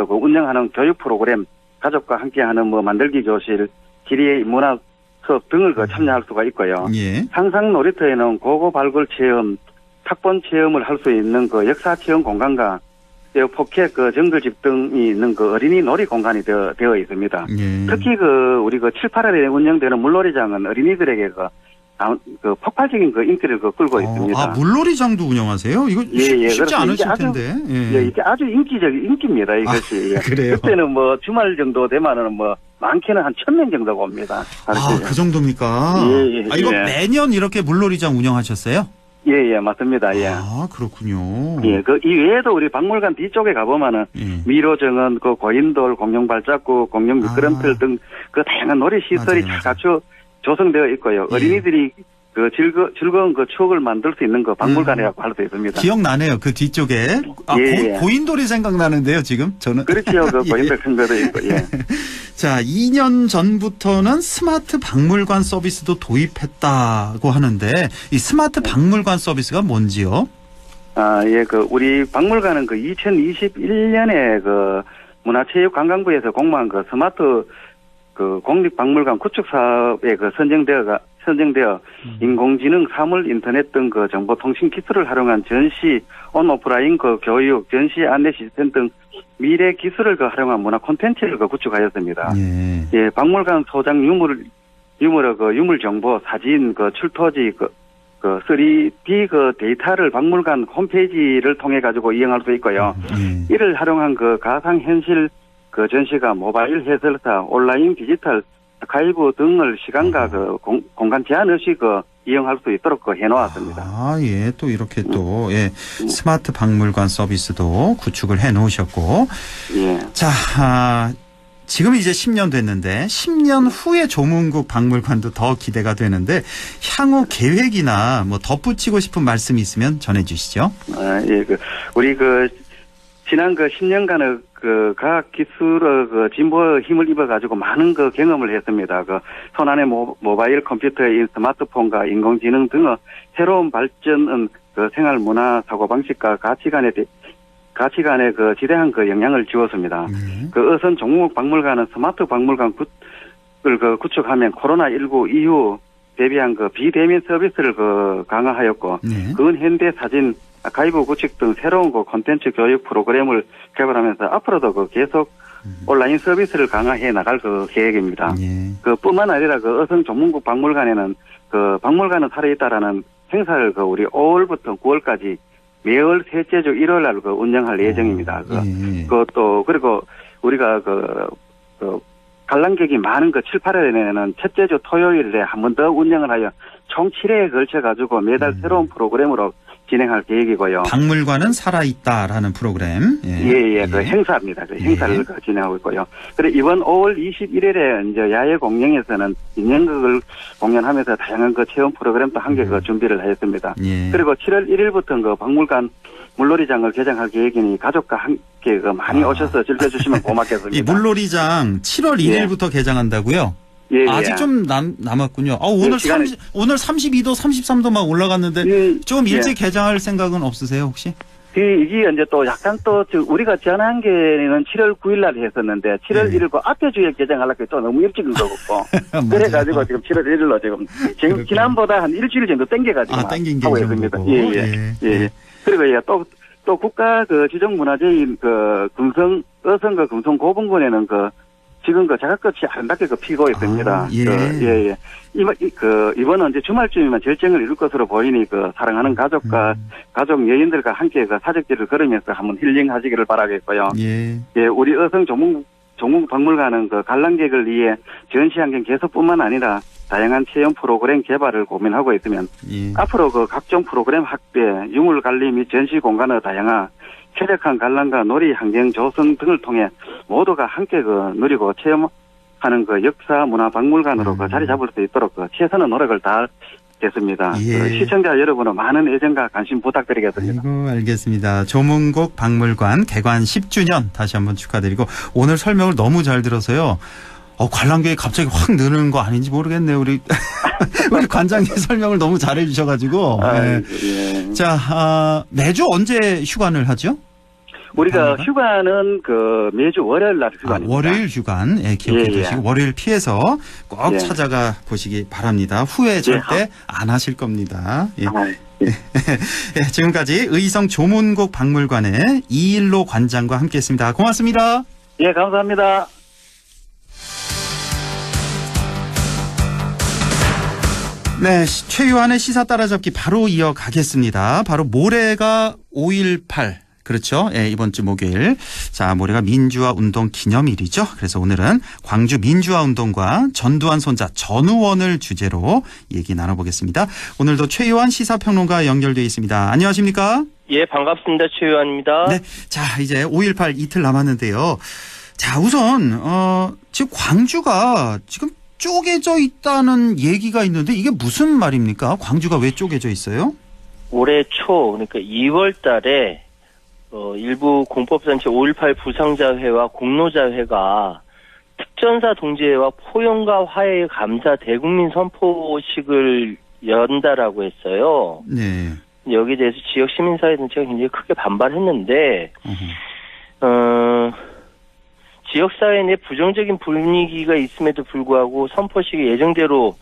운영하는 교육 프로그램, 가족과 함께하는 만들기 교실, 기리의 문화 수업 등을 참여할 수가 있고요. 예. 상상 놀이터에는 고고 발굴 체험, 탁본 체험을 할 수 있는 역사 체험 공간과 포켓 정글집 등이 있는 어린이 놀이 공간이 되어 있습니다. 예. 특히 우리 7, 8월에 운영되는 물놀이장은 어린이들에게 폭발적인 인기를 끌고 있습니다. 아, 물놀이장도 운영하세요? 이거 쉽지 않으실 텐데. 예, 이게 아주 인기입니다, 이것이. 아, 그래요? 그때는 주말 정도 되면은 많게는 한 1,000명 정도가 옵니다. 아, 그 정도입니까? 예. 이거 매년 이렇게 물놀이장 운영하셨어요? 예, 맞습니다. 예. 아, 그렇군요. 예, 이 외에도 우리 박물관 뒤쪽에 가보면은, 미로정원, 고인돌, 공룡발자국, 공룡미끄럼틀 등 다양한 놀이시설이 잘 갖춰 조성되어 있고요. 예. 어린이들이 즐거운 추억을 만들 수 있는 박물관이라고 할 수 있습니다. 기억나네요. 그 뒤쪽에. 고인돌이 생각나는데요, 지금? 저는. 그렇죠. 고인돌 큰거도 있고, 예. 자, 2년 전부터는 스마트 박물관 서비스도 도입했다고 하는데, 이 스마트 박물관 서비스가 뭔지요? 아, 예, 우리 박물관은 2021년에 문화체육관광부에서 공모한 스마트 공립박물관 구축 사업에 선정되어 인공지능, 사물, 인터넷 등 정보통신 기술을 활용한 전시, 온오프라인 교육, 전시 안내 시스템 등 미래 기술을 활용한 문화 콘텐츠를 구축하였습니다. 예, 박물관 소장 유물 정보, 사진, 출토지, 3D 데이터를 박물관 홈페이지를 통해 가지고 이용할 수 있고요. 이를 활용한 가상현실 전시가 모바일 해설사, 온라인 디지털, 아카이브 등을 시간과 공간 제한 없이 이용할 수 있도록 해놓았습니다. 아, 예. 또 이렇게 스마트 박물관 서비스도 구축을 해 놓으셨고. 예. 자, 지금 이제 10년 됐는데 10년 후에 조문국 박물관도 더 기대가 되는데 향후 계획이나 덧붙이고 싶은 말씀이 있으면 전해 주시죠. 아, 예. 우리 지난 10년간의 과학 기술의 진보의 힘을 입어가지고 많은 경험을 했습니다. 손안의 모바일 컴퓨터인 스마트폰과 인공지능 등의 새로운 발전은 생활 문화 사고방식과 가치관에 지대한 영향을 주었습니다. 어선 조문국 박물관은 스마트 박물관을 구축하면 코로나19 이후 대비한 비대면 서비스를 강화하였고, 근현대 사진, 아카이브 구축 등 새로운 콘텐츠 교육 프로그램을 개발하면서 앞으로도 계속 온라인 서비스를 강화해 나갈 계획입니다. 뿐만 아니라 어성 조문국 박물관에는 박물관은 살아있다라는 행사를 우리 5월부터 9월까지 매월 셋째 주 일요일 날 운영할 예정입니다. 그리고 우리가 관람객이 많은 7, 8월에는 첫째 주 토요일에 한 번 더 운영을 하여 총 7회에 걸쳐 가지고 매달 새로운 프로그램으로 진행할 계획이고요. 박물관은 살아있다라는 프로그램. 예. 행사입니다. 행사를 진행하고 있고요. 그리고 이번 5월 21일에 이제 야외 공연에서는 인형극을 공연하면서 다양한 체험 프로그램도 함께 준비를 하였습니다. 그리고 7월 1일부터 박물관 물놀이장을 개장할 계획이니 가족과 함께 많이 오셔서 즐겨주시면 고맙겠습니다. 이 물놀이장 7월 1일부터 개장한다고요? 예, 아직 예. 좀 남았군요. 오늘 시간이... 오늘 32도, 33도 막 올라갔는데 좀 일찍 개장할 생각은 없으세요, 혹시? 이게 이제 또 약간 또 우리가 지난한개는 7월 9일 날 했었는데 7월 1일 그 앞에 주에 개장하려고 또 너무 일찍인 거고 그래가지고 지금 7월 1일로 지금 지난보다 한 일주일 정도 땡겨가지고 땡긴 게 하고 있습니다. 예. 그리고 예, 또 국가 그 지정문화재인 그 어성과 금성 고분군에는 지금 자가끝이 아름답게 피고 있습니다. 예. 이번은 이제 주말쯤이면 절정을 이룰 것으로 보이니 사랑하는 가족과 가족 여인들과 함께 사적지를 걸으면서 한번 힐링하시기를 바라겠고요. 예, 우리 어성 종목박물관은 관람객을 위해 전시 환경 개선뿐만 아니라 다양한 체험 프로그램 개발을 고민하고 있으면 앞으로 각종 프로그램 확대, 유물 관리 및 전시 공간의 다양화, 쾌적한 관람과 놀이 환경 조성 등을 통해 모두가 함께 누리고 체험하는 역사 문화 박물관으로 자리 잡을 수 있도록 최선의 노력을 다하겠습니다. 시청자 여러분의 많은 애정과 관심 부탁드리겠습니다. 알겠습니다. 조문국 박물관 개관 10주년 다시 한번 축하드리고 오늘 설명을 너무 잘 들어서요. 관람객이 갑자기 확 느는 거 아닌지 모르겠네요. 우리 관장님 설명을 너무 잘해 주셔가지고. 네. 자, 매주 언제 휴관을 하죠? 우리가 휴관은 매주 월요일 날 휴관입니다. 월요일 휴관, 기억해 두시고 월요일 피해서 꼭 찾아가 보시기 바랍니다. 후회 절대 안 하실 겁니다. 지금까지 의성 조문국 박물관의 이일로 관장과 함께했습니다. 고맙습니다. 예, 감사합니다. 네, 최유한의 시사 따라잡기 바로 이어가겠습니다. 바로 모레가 5.18. 그렇죠. 이번 주 목요일. 자, 모레가 민주화 운동 기념일이죠. 그래서 오늘은 광주 민주화 운동과 전두환 손자 전우원을 주제로 얘기 나눠보겠습니다. 오늘도 최유한 시사평론가 연결되어 있습니다. 안녕하십니까? 예, 반갑습니다. 최유한입니다. 네. 자, 이제 5.18 이틀 남았는데요. 자, 우선, 지금 광주가 지금 쪼개져 있다는 얘기가 있는데 이게 무슨 말입니까? 광주가 왜 쪼개져 있어요? 올해 초, 그러니까 2월 달에 일부 공법단체 5.18 부상자회와 공로자회가 특전사 동지회와 포용과 화해의 감사 대국민 선포식을 연다라고 했어요. 네. 여기에 대해서 지역 시민사회단체가 굉장히 크게 반발했는데, 지역사회 내 부정적인 분위기가 있음에도 불구하고 선포식이 예정대로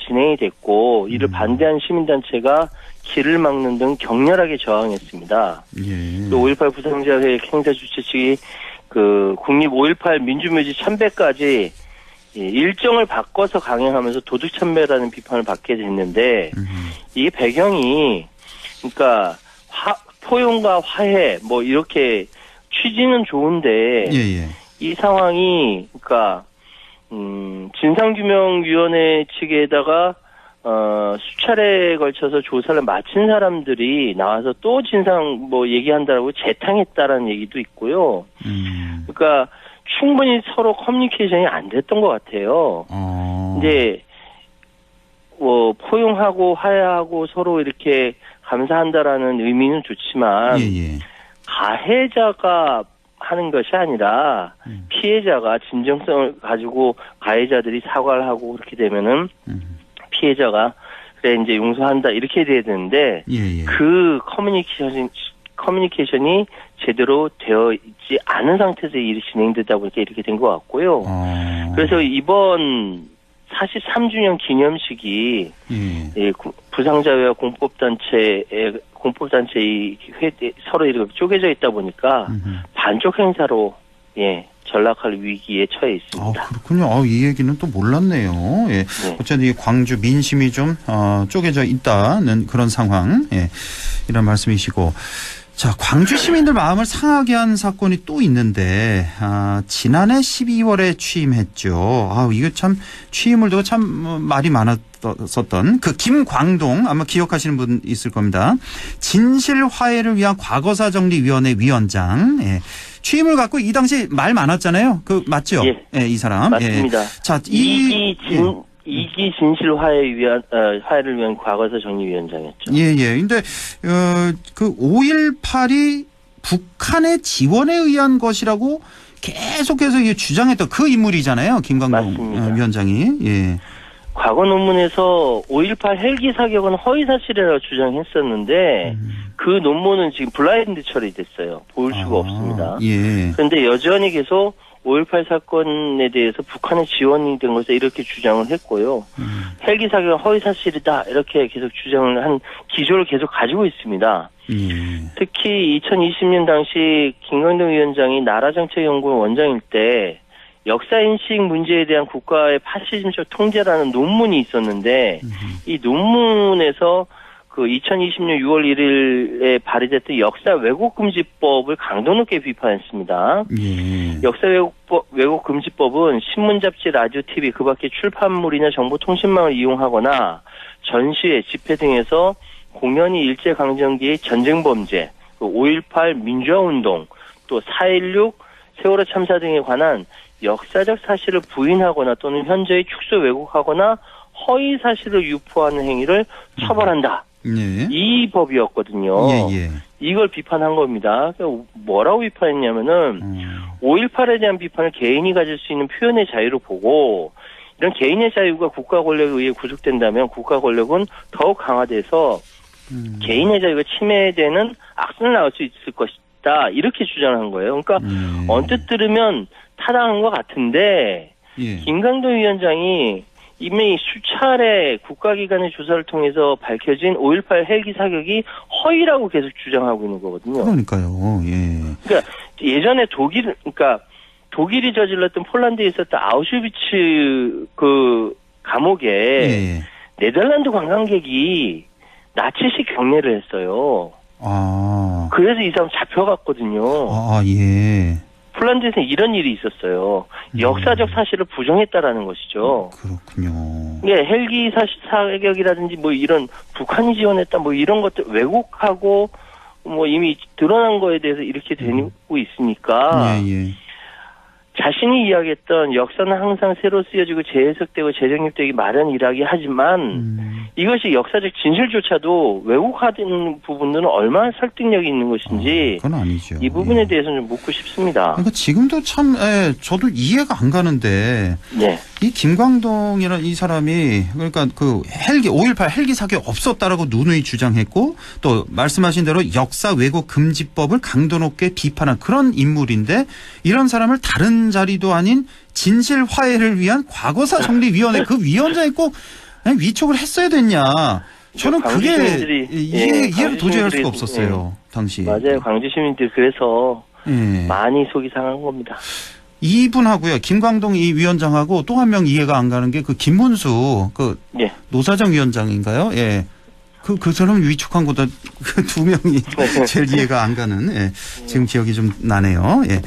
진행이 됐고, 이를 반대한 시민단체가 길을 막는 등 격렬하게 저항했습니다. 예. 또 5.18 부상자회 행사 주최 측이 국립 5.18 민주묘지 참배까지 일정을 바꿔서 강행하면서 도둑참배라는 비판을 받게 됐는데, 이게 배경이, 그러니까, 포용과 화해, 이렇게 취지는 좋은데, 이 상황이, 그러니까, 진상규명위원회 측에다가, 수차례에 걸쳐서 조사를 마친 사람들이 나와서 또 진상 얘기한다라고 재탕했다라는 얘기도 있고요. 그러니까 충분히 서로 커뮤니케이션이 안 됐던 것 같아요. 이제, 포용하고 화해하고 서로 이렇게 감사한다라는 의미는 좋지만, 가해자가 하는 것이 아니라 피해자가 진정성을 가지고 가해자들이 사과를 하고 그렇게 되면은 피해자가 그래 이제 용서한다 이렇게 돼야 되는데 그 커뮤니케이션이 제대로 되어 있지 않은 상태에서 일이 진행되다 보니까 이렇게 된 것 같고요. 그래서 이번 43주년 기념식이 부상자회와 공법단체 서로 이렇게 쪼개져 있다 보니까 반쪽 행사로 전락할 위기에 처해 있습니다. 그렇군요. 이 얘기는 또 몰랐네요. 어쨌든 이 광주 민심이 좀 쪼개져 있다는 그런 상황, 이런 말씀이시고. 자, 광주 시민들 마음을 상하게 한 사건이 또 있는데, 지난해 12월에 취임했죠. 이거 참, 취임을 두고 참 말이 많았었던 김광동, 아마 기억하시는 분 있을 겁니다. 진실화해를 위한 과거사정리위원회 위원장. 취임을 갖고 이 당시 말 많았잖아요. 맞죠? 이 사람. 맞습니다. 자, 이기 진실 화해를 위한 과거사 정리위원장이었죠. 근데, 5.18이 북한의 지원에 의한 것이라고 계속해서 주장했던 그 인물이잖아요. 김광동 맞습니다. 위원장이. 예. 과거 논문에서 5.18 헬기 사격은 허위 사실이라고 주장했었는데 그 논문은 지금 블라인드 처리됐어요. 볼 수가 없습니다. 예. 그런데 여전히 계속 5.18 사건에 대해서 북한의 지원이 된 것에 이렇게 주장을 했고요. 헬기 사격은 허위 사실이다 이렇게 계속 주장을 한 기조를 계속 가지고 있습니다. 특히 2020년 당시 김광동 위원장이 나라정책연구원 원장일 때 역사인식 문제에 대한 국가의 파시즘적 통제라는 논문이 있었는데 이 논문에서 그 2020년 6월 1일에 발의됐던 역사 왜곡금지법을 강도 높게 비판했습니다. 역사 왜곡금지법은 신문, 잡지, 라디오, TV 그 밖에 출판물이나 정보통신망을 이용하거나 전시회, 집회 등에서 공연히 일제강점기의 전쟁범죄, 5.18 민주화운동, 또 4.16 세월호 참사 등에 관한 역사적 사실을 부인하거나 또는 현재의 축소 왜곡하거나 허위 사실을 유포하는 행위를 처벌한다. 이 법이었거든요. 이걸 비판한 겁니다. 뭐라고 비판했냐면은 5.18에 대한 비판을 개인이 가질 수 있는 표현의 자유로 보고 이런 개인의 자유가 국가 권력에 의해 구속된다면 국가 권력은 더욱 강화돼서 개인의 자유가 침해되는 악순을 나올 수 있을 것이다. 이렇게 주장한 거예요. 그러니까 언뜻 들으면 타당한 것 같은데 김광동 위원장이 이미 수차례 국가기관의 조사를 통해서 밝혀진 5.18 헬기 사격이 허위라고 계속 주장하고 있는 거거든요. 그러니까요. 예. 그러니까 예전에 독일이 저질렀던 폴란드에 있었던 아우슈비츠 그 감옥에 네덜란드 관광객이 나치식 경례를 했어요. 그래서 이 사람 잡혀갔거든요. 예. 폴란드에서는 이런 일이 있었어요. 역사적 사실을 부정했다라는 것이죠. 그렇군요. 예, 헬기 사격이라든지 뭐 이런 북한이 지원했다 뭐 이런 것들 왜곡하고 뭐 이미 드러난 거에 대해서 이렇게 되고 있으니까 자신이 이야기했던 역사는 항상 새로 쓰여지고 재해석되고 재정립되기 마련이라기 하지만 이것이 역사적 진실조차도 왜곡하는 부분들은 얼마나 설득력이 있는 것인지 그건 아니죠. 이 부분에 대해서는 좀 묻고 싶습니다. 그러니까 지금도 참 저도 이해가 안 가는데 이 김광동이라는 이 사람이 그러니까 그 헬기 5.18 헬기 사격 없었다라고 누누이 주장했고 또 말씀하신 대로 역사 왜곡 금지법을 강도 높게 비판한 그런 인물인데 이런 사람을 다른 자리도 아닌 진실 화해를 위한 과거사 정리위원회 그 위원장이 꼭 위촉을 했어야 됐냐. 저는 그게 이해를 도저히 할 수가 없었어요. 당시. 맞아요. 광주 시민들 그래서 많이 속이 상한 겁니다. 이분하고요. 김광동 이 위원장하고 또 한 명 이해가 안 가는 게 그 김문수 그 노사정 위원장인가요? 예. 그 사람 위촉한 것도 그 두 명이 제일 이해가 안 가는 지금 기억이 좀 나네요. 예.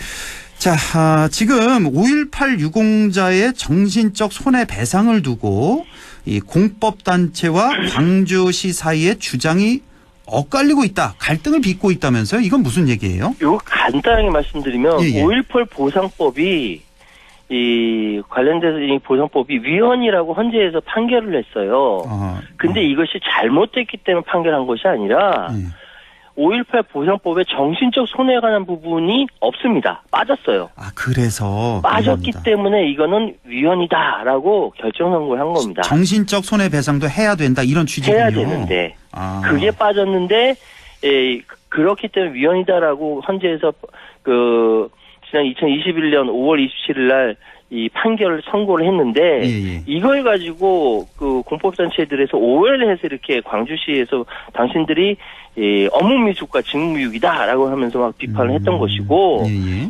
자, 지금 5.18 유공자의 정신적 손해배상을 두고 이 공법단체와 광주시 사이의 주장이 엇갈리고 있다. 갈등을 빚고 있다면서요? 이건 무슨 얘기예요? 이거 간단하게 말씀드리면 5.18 보상법이 이 관련돼서 이 보상법이 위헌이라고 헌재에서 판결을 했어요. 근데 이것이 잘못됐기 때문에 판결한 것이 아니라 5.18 보상법에 정신적 손해에 관한 부분이 없습니다. 빠졌어요. 그래서 빠졌기 때문에 이거는 위헌이다라고 결정선고를 한 겁니다. 정신적 손해배상도 해야 된다 이런 취지군요. 해야 되는데 그게 빠졌는데 그렇기 때문에 위헌이다라고 헌재에서 그 지난 2021년 5월 27일 날 이 판결을 선고를 했는데 이걸 가지고 그 공법단체들에서 오해를 해서 이렇게 광주시에서 당신들이 업무미숙과 직무유기다라고 하면서 막 비판을 했던 것이고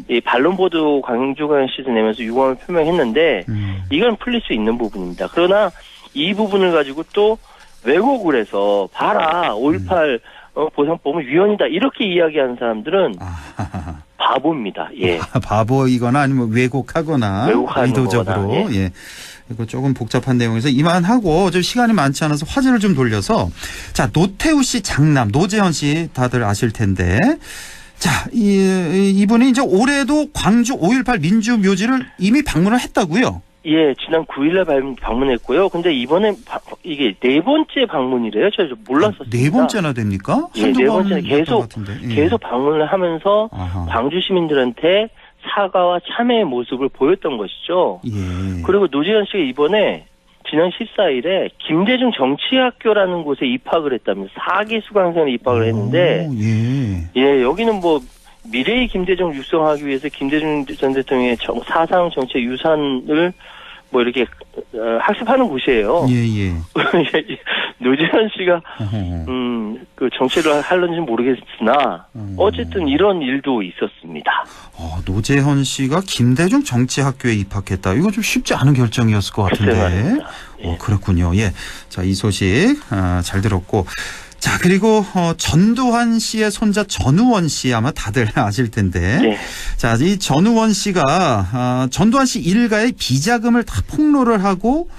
이 반론보도 광주광역시에서 내면서 유감을 표명했는데 이건 풀릴 수 있는 부분입니다. 그러나 이 부분을 가지고 또 왜곡을 해서 봐라 5.18 보상법은 위헌이다 이렇게 이야기하는 사람들은 바보입니다. 예. 바보이거나 아니면 왜곡하거나 의도적으로 예. 이거 조금 복잡한 내용에서 이만하고 좀 시간이 많지 않아서 화제를 좀 돌려서 자 노태우 씨 장남 노재현 씨 다들 아실 텐데 자 이분이 이제 올해도 광주 5.18 민주묘지를 이미 방문을 했다고요? 예, 지난 9일날 방문했고요. 근데 이번에 이게 네 번째 방문이래요. 저 몰랐었어요. 네 번째나 됩니까? 예, 네 번째 계속 방문을 하면서 광주 시민들한테 사과와 참회의 모습을 보였던 것이죠. 예. 그리고 노재현 씨가 이번에 지난 14일에 김대중 정치학교라는 곳에 입학을 했다면서 4기 수강생으로 입학을 했는데 예, 여기는 뭐 미래의 김대중 육성하기 위해서 김대중 전 대통령의 사상 정치 유산을 뭐 이렇게 학습하는 곳이에요. 예. 노재현 씨가 그 정치를 하려는지 모르겠으나 어쨌든 이런 일도 있었습니다. 노재현 씨가 김대중 정치학교에 입학했다. 이거 좀 쉽지 않은 결정이었을 것 같은데. 예. 그렇군요. 예. 자, 이 소식 잘 들었고. 자, 그리고 전두환 씨의 손자 전우원 씨 아마 다들 아실 텐데. 네. 자, 이 전우원 씨가 전두환 씨 일가의 비자금을 다 폭로를 하고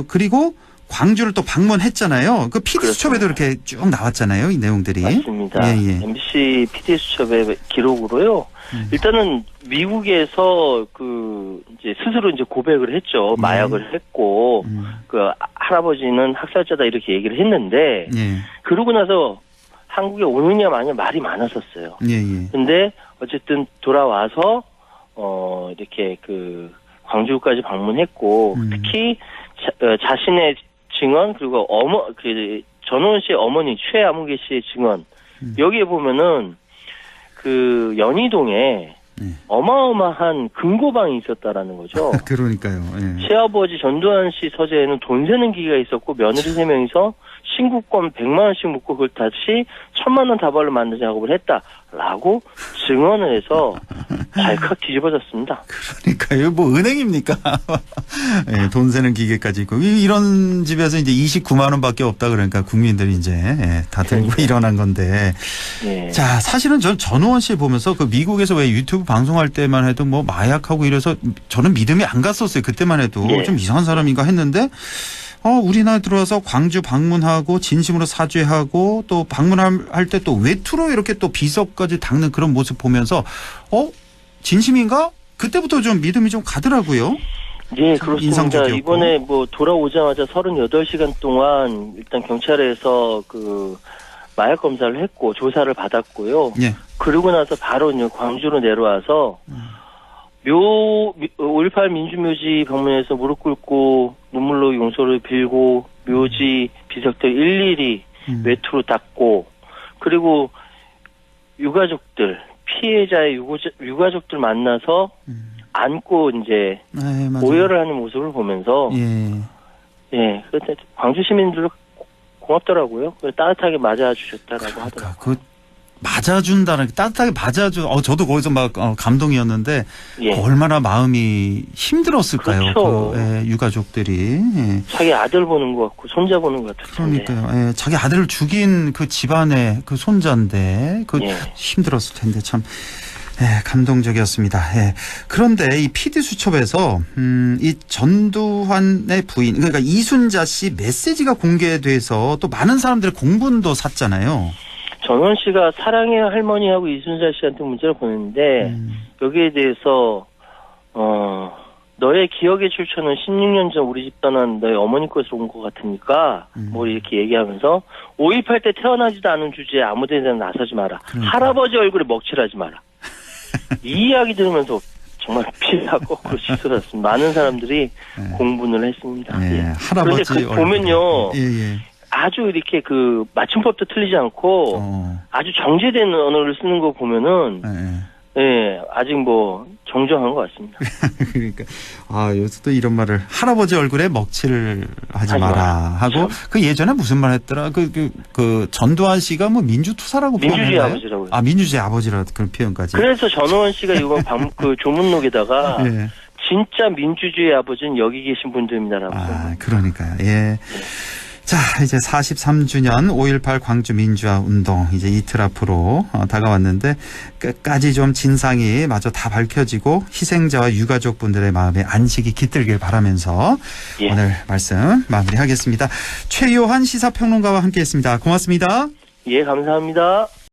그리고 광주를 또 방문했잖아요. 그 PD 수첩에도 이렇게 쭉 나왔잖아요. 이 내용들이. 맞습니다. 예. MBC PD 수첩의 기록으로요. 일단은 미국에서 이제 스스로 이제 고백을 했죠. 마약을 했고 그 할아버지는 학살자다 이렇게 얘기를 했는데 그러고 나서 한국에 오느냐 마냐 말이 많았었어요. 근데 어쨌든 돌아와서 이렇게 그 광주까지 방문했고 특히 자신의 증언 그리고 전우원 씨의 어머니 최아무개 씨의 증언 여기에 보면은 그 연희동에 어마어마한 금고방이 있었다라는 거죠. 그러니까요. 예. 시아버지 전두환 씨 서재에는 돈 세는 기계가 있었고 며느리 3명이서 신고권 100만 원씩 묻고 그걸 다시 1000만 원 다발로 만드는 작업을 했다라고 증언을 해서 발칵 뒤집어졌습니다. 그러니까요. 뭐 은행입니까? 예, 돈 세는 기계까지 있고 이런 집에서 이제 29만 원밖에 없다 그러니까 국민들이 이제 다 들고 일어난 건데. 자, 사실은 전 전우원 씨 보면서 그 미국에서 왜 유튜브 방송할 때만 해도 뭐 마약하고 이래서 저는 믿음이 안 갔었어요. 그때만 해도 좀 이상한 사람인가 했는데 우리나라 들어와서 광주 방문하고 진심으로 사죄하고 또 방문할 때 또 외투로 이렇게 또 비석까지 닦는 그런 모습 보면서 진심인가? 그때부터 좀 믿음이 좀 가더라고요. 예, 그렇습니다. 인상적이었고. 이번에 뭐 돌아오자마자 38시간 동안 일단 경찰에서 그 마약 검사를 했고 조사를 받았고요. 그러고 나서 바로 이제 광주로 내려와서 5.18 민주묘지 방문해서 무릎 꿇고 눈물로 용서를 빌고 묘지 비석들 일일이 외투로 닦고 그리고 유가족들 피해자의 유가족들 만나서 안고 이제 오열을 하는 모습을 보면서 그때 광주 시민들 고맙더라고요. 따뜻하게 맞아주셨다라고 하더라고요. 맞아준다는 따뜻하게 저도 거기서 막 감동이었는데 얼마나 마음이 힘들었을까요? 그렇죠. 유가족들이 자기 아들 보는 것 같고 손자 보는 것 같은데. 그러니까요. 자기 아들을 죽인 그 집안의 그 손자인데 힘들었을 텐데 참 감동적이었습니다. 그런데 이 PD 수첩에서 이 전두환의 부인 그러니까 이순자 씨 메시지가 공개돼서 또 많은 사람들의 공분도 샀잖아요. 전원 씨가 사랑의 할머니하고 이순자 씨한테 문자를 보냈는데 여기에 대해서 너의 기억의 출처는 16년 전 우리 집 떠난 너의 어머니 것으로 온 것 같으니까 뭐 이렇게 얘기하면서 5.18 때 태어나지도 않은 주제에 아무 데나 나서지 마라. 할아버지 얼굴에 먹칠하지 마라. 이 이야기 들으면서 정말 피가 거꾸로 치솟았습니다. 많은 사람들이 공분을 했습니다. 할아버지 그런데 보면요. 아주 이렇게 그 맞춤법도 틀리지 않고 아주 정제된 언어를 쓰는 거 보면은 아직 뭐 정정한 것 같습니다. 그러니까 여기서도 이런 말을 할아버지 얼굴에 먹칠을 하지 마라 하고 그 예전에 무슨 말 했더라 그 전두환 씨가 뭐 민주투사라고 민주주의 아버지라고요. 민주주의 아버지라 그런 표현까지. 그래서 전우원 씨가 이번 그 조문록에다가 진짜 민주주의 아버지는 여기 계신 분들입니다라고. 그러니까요. 자, 이제 43주년 5.18 광주 민주화 운동 이제 이틀 앞으로 다가왔는데 끝까지 좀 진상이 마저 다 밝혀지고 희생자와 유가족분들의 마음에 안식이 깃들길 바라면서 오늘 말씀 마무리하겠습니다. 최요한 시사평론가와 함께했습니다. 고맙습니다. 감사합니다.